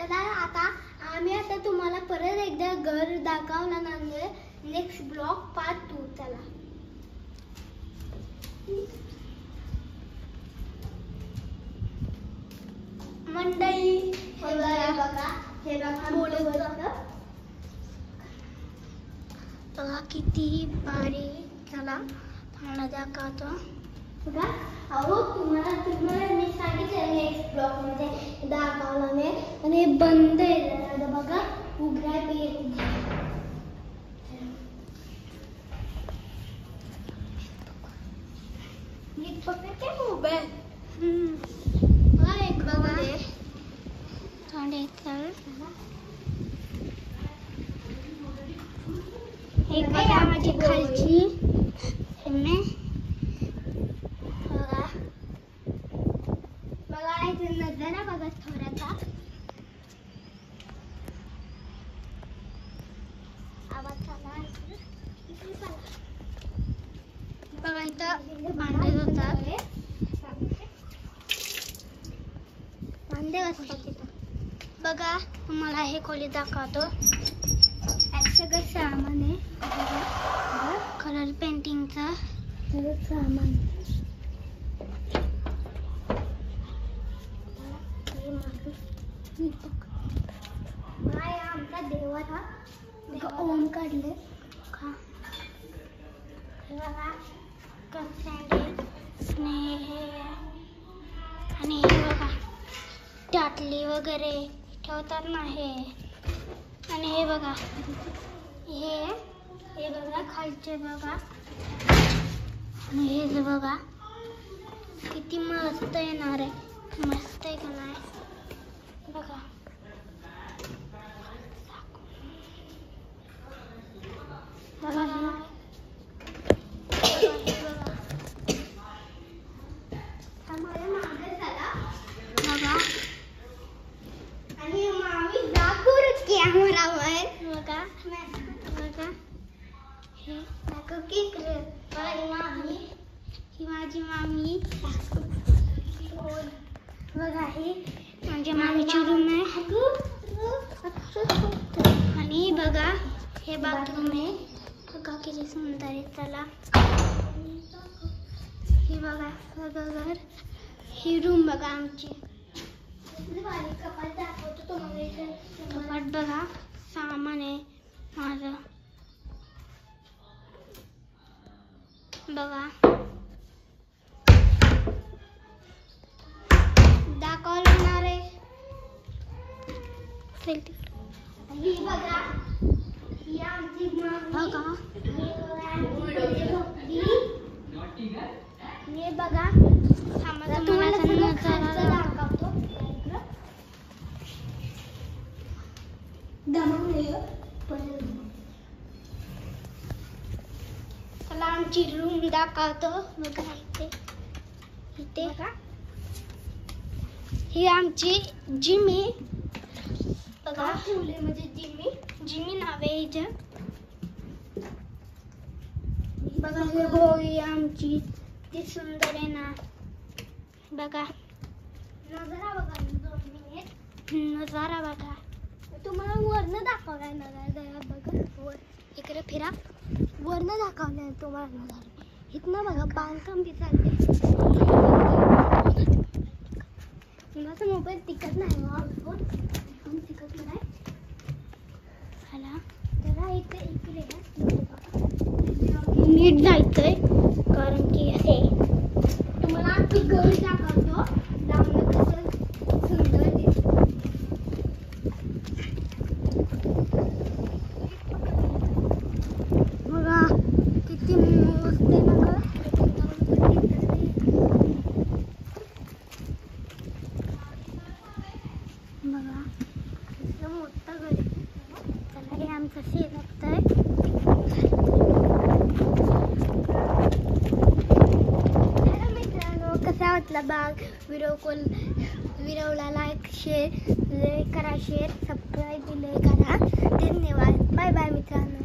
चला आता आम्ही आता तुम्हाला परत एकदा घर दाखवणार नेक्स्ट ब्लॉग पार्ट 2. चला मंडळी हे बघा बघा किती भारी. चला तुम्हाला दाखवतो. बघा अहो तुम्हाला मी सांगितलं नेक्स्ट ब्लॉग मध्ये दाखवला मी. आणि हे बंद आहे बघा उघडाय पाहिजे. मी पकडते मोबाईल. एक बघा थोडे तर एक बघा माझी खालची बघा इथे नजारा बघा थोडासा आवाज आला. बघा इथं भांडे होतात तिथं. बघा तुम्हाला हे खोली दाखवतो. सगळं सामान आहे कलर पेंटिंगचं सगळं सामान. काय आमचा देवा हा ओम काढले स्नेह आणि हे बघा टाटली वगैरे ठेवतात ना हे. आणि हे बघा हे बघा खालचे बघा. आणि हे बघा किती मस्त येणार आहे. मस्त आहे का नाही बघा. बघा आणि मामी दाखवू कॅमेरावर. बघा बघा हे दाखव की मामी ही माझी मामी. बघा हे माझ्या मामीची रूम आहे. आणि बघा हे बाथरूम आहे. बघा किती सुंदर आहे. चला हे बघा घर. ही रूम बघा आमची. कपाट दाखवतो तुम्हाला. कपाट बघा सामान आहे माझं बघा. दाखवणार आहे ही बघा. ही आमची बघा. हे बघा तुम्हाला दाखवतो. चला आमची रूम दाखवतो. बघा इथे बघा ही आमची जिमी बघा ठेवले म्हणजे जिमी नाव आहे हिचं. बघा हे गोळी आमची ती सुंदर आहे ना. बघा नजारा बघा 2 मिनिट. नजारा बघा तुम्हाला वरनं दाखवलाय नजारा. बघा वर इकडे फिरा. वरनं दाखवलाय तुम्हाला नजारा. इथनं बघा बांधकाम बी चाललंय. माझा मोबाईल टिकत नाही. टिकत नाही. चला जरा इकडे नीट जायचंय कारण की हे तुम्हाला आमची घर दाखवतो. लांबनं कसं सुंदर दिसतं. बघा किती मस्त आहे ना घर. बघा कसं मोठं घर आहे. चला हे आमचं शेत आहे. कसा वाटला बाग व्हिडिओला लाईक करा शेअर सबस्क्राईब करा. धन्यवाद. बाय बाय मित्रांनो.